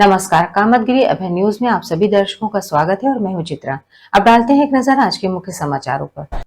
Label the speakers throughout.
Speaker 1: नमस्कार, कामतगिरी अभय न्यूज में आप सभी दर्शकों का स्वागत है और मैं हूं चित्रा। अब डालते हैं एक नजर आज के मुख्य समाचारों पर।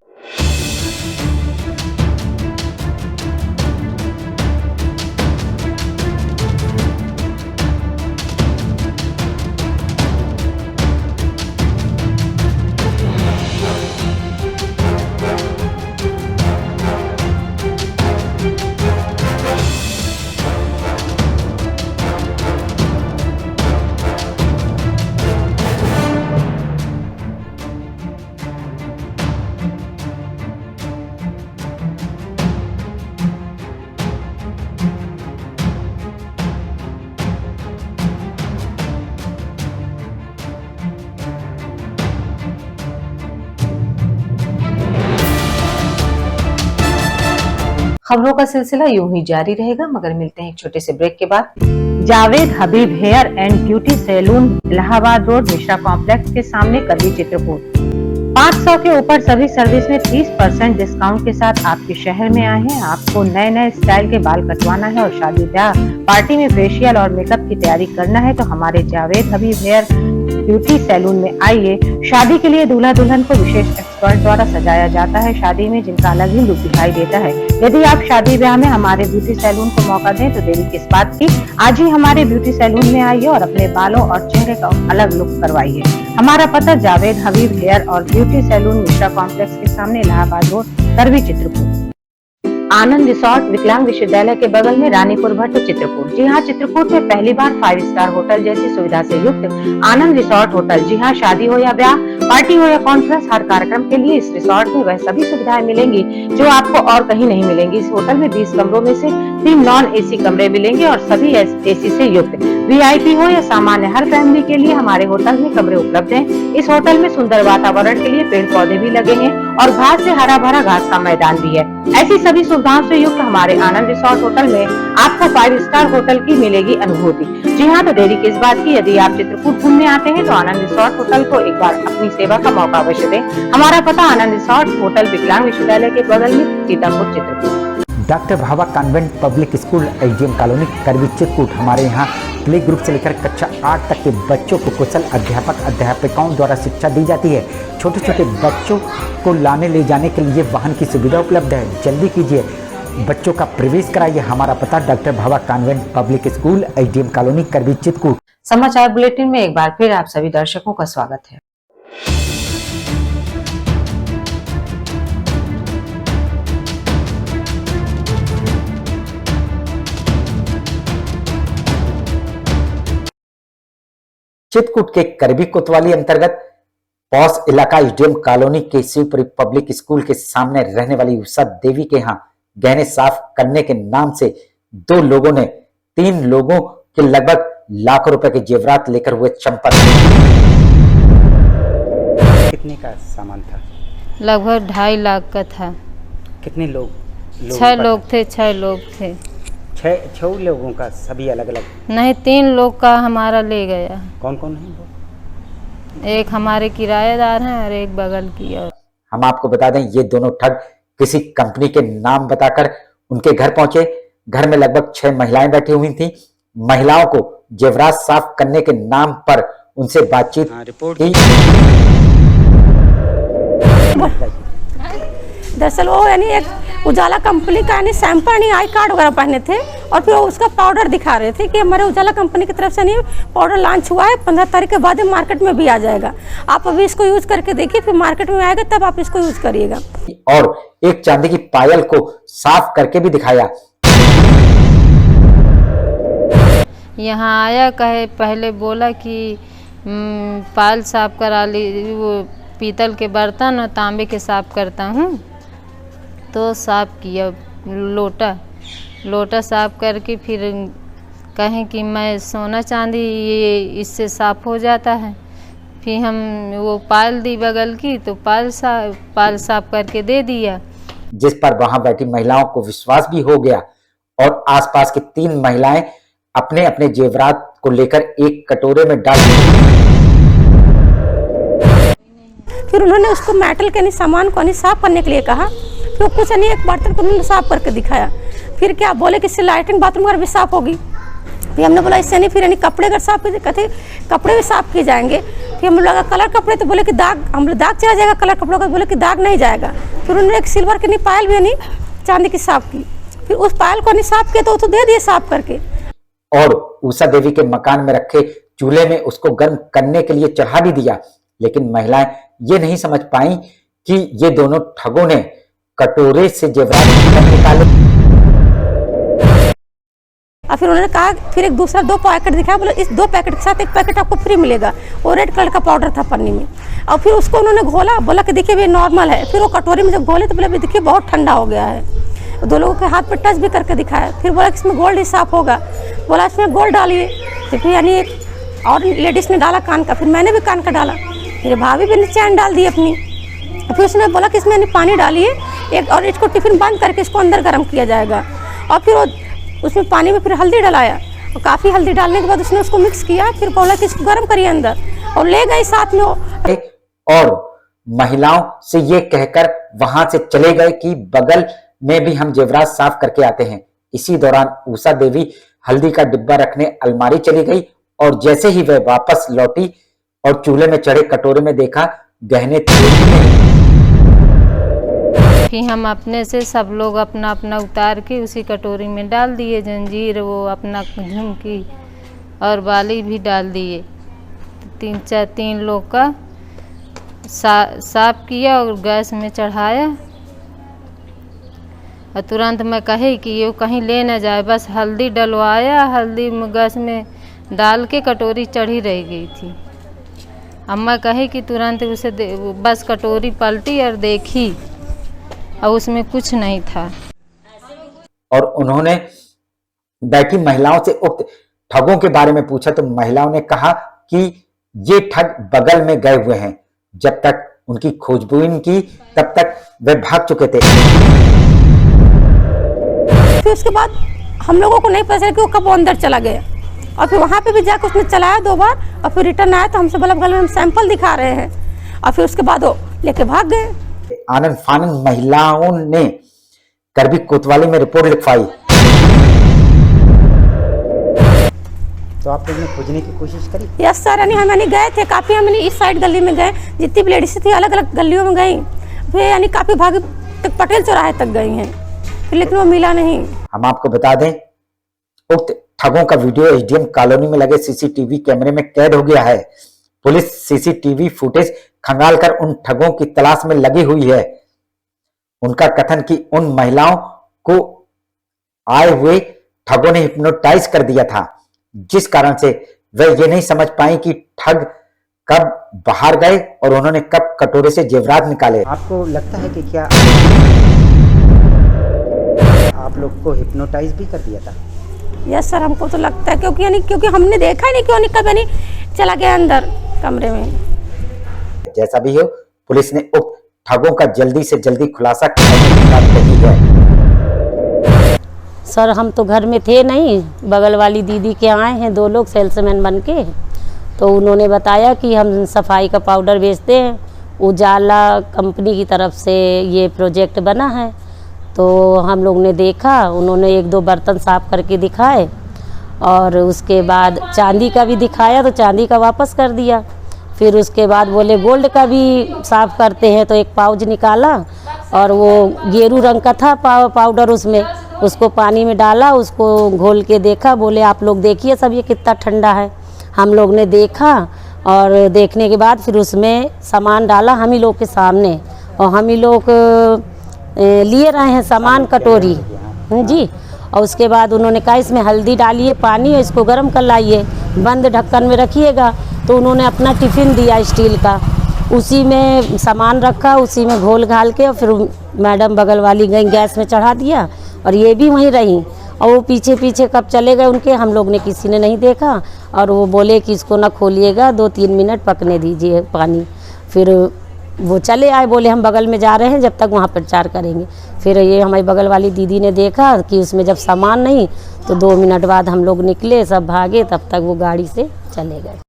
Speaker 1: खबरों का सिलसिला यूं ही जारी रहेगा, मगर मिलते हैं एक छोटे से ब्रेक के बाद। Javed Habib hair and beauty salon, Allahabad road, Mishra complex के सामने, करवी, चित्रकूट। 500 के ऊपर सभी सर्विस में 30% डिस्काउंट के साथ आपके शहर में आए हैं। आपको नए नए स्टाइल के बाल कटवाना है और शादी ब्याह पार्टी में फेशियल और मेकअप की तैयारी करना है तो हमारे Javed Habib hair beauty salon में आइए। शादी के लिए दूल्हा दुल्हन को विशेष एक्सपर्ट द्वारा सजाया जाता है, शादी में जिनका अलग ही लुक दिखाई देता है। यदि आप शादी ब्याह में हमारे ब्यूटी सैलून को मौका दें तो देरी किस बात की, आज ही हमारे ब्यूटी सैलून में आइए और अपने बालों और चेहरे का अलग लुक करवाइए। हमारा पता जावेद हबीब हेयर और ब्यूटी सैलून, मिश्रा कॉम्प्लेक्स के सामने, इलाहाबाद रोड, करवी, चित्रकूट। आनंद रिसोर्ट, विकलांग विश्वविद्यालय के बगल में, रानीपुर भट्ट, चित्रकूट। जी हाँ, चित्रकूट में पहली बार 5 स्टार होटल जैसी सुविधा से युक्त आनंद रिसोर्ट होटल। जी हाँ, शादी हो या ब्याह, पार्टी हो या कॉन्फ्रेंस, हर कार्यक्रम के लिए इस रिसोर्ट में वह सभी सुविधाएं मिलेंगी जो आपको और कहीं नहीं मिलेंगी। इस होटल में 20 कमरों में से 3 नॉन एसी कमरे मिलेंगे और सभी एसी से युक्त। वीआईपी हो या सामान्य, हर फैमिली के लिए हमारे होटल में कमरे उपलब्ध हैं। इस होटल में सुंदर वातावरण के लिए पेड़ पौधे भी लगे हैं और घास से हरा भरा घास का मैदान भी है। ऐसी सभी सुविधाओं से युक्त हमारे आनंद रिसोर्ट होटल में आपको 5 स्टार होटल की मिलेगी अनुभूति। जी हाँ, तो देरी किस बात की, यदि आप चित्रकूट घूमने आते हैं तो आनंद रिसोर्ट होटल को एक बार अपनी सेवा का मौका अवश्य दें। हमारा पता आनंद रिसोर्ट होटल, विकलांग विश्वविद्यालय के बगल में, Sitapur, Chitrakoot.
Speaker 2: Doctor Bhava convent public school, SDM colony, Karwi, Chitrakoot. हमारे यहाँ प्ले ग्रुप से लेकर कक्षा 8 तक के बच्चों को कुशल अध्यापकों द्वारा शिक्षा दी जाती है। छोटे छोटे बच्चों को लाने ले जाने के लिए वाहन की सुविधा उपलब्ध है। जल्दी कीजिए, बच्चों का प्रवेश कराइए। हमारा पता doctor Bhava convent public school, SDM colony, Karwi, Chitrakoot.
Speaker 1: समाचार बुलेटिन में एक बार फिर आप सभी दर्शकों का स्वागत है।
Speaker 2: चित्रकूट के करवी कोतवाली अंतर्गत पॉस इलाका एसडीएम कॉलोनी के शिवपुरी पब्लिक स्कूल के सामने रहने वाली उषा देवी के यहाँ गहने साफ करने के नाम से 2 लोगों ने 3 लोगों के लगभग लाखों रुपए के जेवरात लेकर हुए चंपत। कितने का सामान था?
Speaker 3: लगभग 2.5 लाख का था।
Speaker 2: कितने लोग?
Speaker 3: 6 लोग थे। 6 लोग थे।
Speaker 2: 6 लोगों का, सभी अलग अलग?
Speaker 3: नहीं, 3 लोग का हमारा ले गया।
Speaker 2: कौन कौन है लोग?
Speaker 3: एक हमारे किराएदार हैं और एक बगल की। और
Speaker 2: हम आपको बता दें, ये दोनों ठग किसी कंपनी के नाम बताकर उनके घर पहुंचे। घर में लगभग 6 महिलाएं बैठी हुई थी। महिलाओं को जेवरात साफ करने के नाम पर उनसे बातचीत की।
Speaker 4: दरअसल वो यानी एक उजाला कंपनी का यानी सैंपल आई कार्ड वगैरह पहने थे और फिर उसका पाउडर दिखा रहे थे कि हमारे उजाला कंपनी की तरफ से नहीं पाउडर लॉन्च हुआ है, 15 तारीख के बाद मार्केट में भी आ जाएगा। आप अभी इसको यूज करके देखिए, फिर मार्केट में आएगा तब आप इसको यूज करिएगा। और
Speaker 2: एक चांदी की पायल को साफ करके भी दिखाया।
Speaker 3: यहाँ आया, कहे पहले बोला कि पायल साफ करा ली, वो पीतल के बर्तन और तांबे के साफ करता हूँ, तो साफ किया। लोटा साफ करके फिर कहें कि मैं सोना चांदी ये इससे साफ हो जाता है। फिर हम वो पायल दी बगल की, तो पायल साफ करके दे दिया,
Speaker 2: जिस पर वहां बैठी महिलाओं को विश्वास भी हो गया और आसपास की 3 महिलाएं अपने अपने जेवरात को लेकर एक कटोरे में डाल दी।
Speaker 4: फिर उन्होंने उसको मेटल के सामान को साफ करने के लिए कहा। फिर कुछ एक बर्तन को साफ करके दिखाया। फिर क्या बोले कि इससे लैट्रिन बाथरूम भी साफ होगी। फिर हमने बोला इससे नहीं, फिर यानी कपड़े अगर साफ किए, कहते कपड़े भी साफ किए जाएंगे। फिर हम लगा कलर कपड़े, तो बोले कि दाग, हम लोग दाग चला जाएगा कलर कपड़ों का, बोले कि दाग नहीं जाएगा। फिर उन्होंने एक सिल्वर की पायल भी यानी चांदी की साफ की, फिर उस पायल को नहीं साफ किया तो दे दिए साफ करके।
Speaker 2: और उषा देवी के मकान में रखे चूल्हे में उसको गर्म करने के लिए चढ़ा भी दिया, लेकिन महिलाएं ये नहीं समझ पाई कि ये दोनों ठगों ने कटोरे से जेवरात निकाले।
Speaker 4: और फिर उन्होंने कहा, फिर एक दूसरा 2 पैकेट दिखाया, बोले इस 2 पैकेट के साथ 1 पैकेट आपको फ्री मिलेगा। वो रेड कलर का पाउडर था पन्नी में। और फिर उसको उन्होंने घोला, बोला कि देखिए ये नॉर्मल है। फिर वो कटोरी में जब घोले तो बोले देखिए बहुत ठंडा हो गया है। 2 लोगों के हाथ पे टच भी करके दिखाया। फिर बोला कि इसमें गोल्ड ही साफ होगा, बोला इसमें गोल्ड डालिए। तो फिर यानी एक और लेडीज ने डाला कान का, फिर मैंने भी कान का डाला, फिर भाभी भी चैन डाल दी अपनी। फिर उसने बोला कि इसमें पानी डालिए एक, और इसको टिफिन बंद करके इसको अंदर गर्म किया जाएगा। और फिर वो उसमें पानी में फिर हल्दी डलाया, और काफ़ी हल्दी डालने के बाद उसने उसको मिक्स किया। फिर बोला कि इसको गर्म करिए अंदर, और ले गए साथ में।
Speaker 2: और महिलाओं से ये कहकर वहां से चले गए कि बगल में भी हम जेवरात साफ करके आते हैं। इसी दौरान उषा देवी हल्दी का डिब्बा रखने अलमारी चली गई, और जैसे ही वह वापस लौटी और चूल्हे में चढ़े कटोरे में देखा गहने
Speaker 3: कि हम अपने से सब लोग अपना अपना उतार के उसी कटोरी में डाल दिए, जंजीर, वो अपना झुमकी और बाली भी डाल दिए। 3 लोग का साफ किया और गैस में चढ़ाया। और तुरंत मैं कही कि ये कहीं ले न जाए, बस हल्दी डलवाया, हल्दी गैस में डाल के कटोरी चढ़ी रह गई थी। अम्मा कहे कि तुरंत उसे बस कटोरी पलटी और देखी, और उसमें कुछ नहीं था।
Speaker 2: और उन्होंने बैठी महिलाओं से उक्त ठगों के बारे में पूछा तो महिलाओं ने कहा कि ये ठग बगल में गए हुए हैं। जब तक उनकी खोजबीन की तब तक वे भाग चुके थे।
Speaker 4: फिर उसके बाद हम लोगों को नहीं पता चला कि वो कब अंदर चला गया। और फिर वहाँ पे भी जाकर उसने चलाया 2 बार, और फिर रिटर्न आया तो हमसे बोला बगल में हम सैंपल दिखा रहे हैं। और फिर उसके बाद वो लेके भाग गए।
Speaker 2: आनंद फानंद महिलाओं ने करबी कोतवाली में रिपोर्ट लिखवाई। तो आप लोगों ने खोजने की कोशिश करी?
Speaker 4: यस सर, यानी हम गए थे काफ़ी, हम इस साइड गली में गए, जितनी भी लेडीज थी अलग अलग गलियों में गई। फिर यानी काफ़ी भागी तक पटेल चौराहे तक गई हैं, फिर लेकिन वो मिला नहीं।
Speaker 2: हम आपको बता दें, उक्त ठगों का वीडियो एसडीएम कॉलोनी में लगे सीसीटीवी कैमरे में कैद हो गया है। पुलिस सीसीटीवी फुटेज खंगालकर उन ठगों की तलाश में लगी हुई है। उनका कथन कि उन महिलाओं को आए हुए ठगों ने हिप्नोटाइज कर दिया था, जिस कारण से वे ये नहीं समझ पाई कि ठग कब बाहर गए और उन्होंने कब कटोरे से जेवरात निकाले। आपको लगता है कि क्या आप लोग को हिप्नोटाइज भी कर दिया था?
Speaker 4: यस सर, हमको तो लगता है, क्योंकि हमने देखा ही नहीं क्यों कब यानी चला गया अंदर कमरे में।
Speaker 2: जैसा भी हो, पुलिस ने उक्त ठगों का जल्दी से जल्दी खुलासा करने की बात कही है।
Speaker 5: सर हम तो घर में थे नहीं, बगल वाली दीदी के आए हैं 2 लोग सेल्समैन बन के, तो उन्होंने बताया कि हम सफाई का पाउडर बेचते हैं, उजाला कंपनी की तरफ से ये प्रोजेक्ट बना है। तो हम लोग ने देखा, उन्होंने 1-2 बर्तन साफ करके दिखाए, और उसके बाद चांदी का भी दिखाया तो चांदी का वापस कर दिया। फिर उसके बाद बोले गोल्ड का भी साफ़ करते हैं, तो एक पाउच निकाला, और वो गेरू रंग का था पाउडर, उसमें उसको पानी में डाला, उसको घोल के देखा, बोले आप लोग देखिए सब ये कितना ठंडा है। हम लोग ने देखा, और देखने के बाद फिर उसमें सामान डाला हम ही लोग के सामने, और हम ही लोग लिए रहे हैं सामान कटोरी जी। और उसके बाद उन्होंने कहा इसमें हल्दी डालिए, पानी, इसको गर्म कर लाइए, बंद ढक्कन में रखिएगा। तो उन्होंने अपना टिफ़िन दिया स्टील का, उसी में सामान रखा, उसी में घोल घाल के, और फिर मैडम बगल वाली गई गैस में चढ़ा दिया, और ये भी वहीं रही। और वो पीछे पीछे कब चले गए उनके, हम लोग ने किसी ने नहीं देखा। और वो बोले कि इसको ना खोलिएगा, 2-3 मिनट पकने दीजिए पानी। फिर वो चले आए, बोले हम बगल में जा रहे हैं, जब तक वहाँ प्रचार करेंगे। फिर ये हमारी बगल वाली दीदी ने देखा कि उसमें जब सामान नहीं, तो 2 मिनट बाद हम लोग निकले, सब भागे, तब तक वो गाड़ी से चले गए।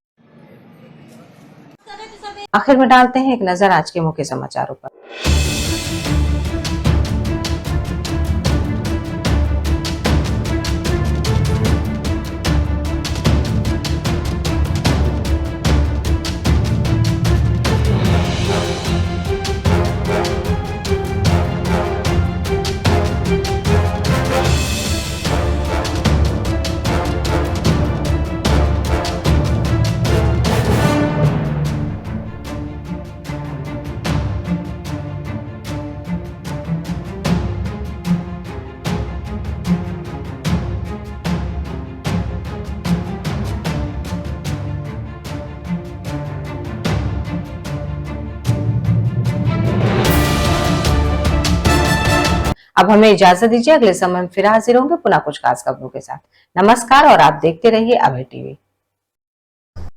Speaker 1: आखिर में डालते हैं एक नजर आज के मुख्य समाचारों पर। अब हमें इजाजत दीजिए, अगले समय में फिर हाजिर होंगे पुनः कुछ खास खबरों के साथ। नमस्कार और आप देखते रहिए अभय टीवी।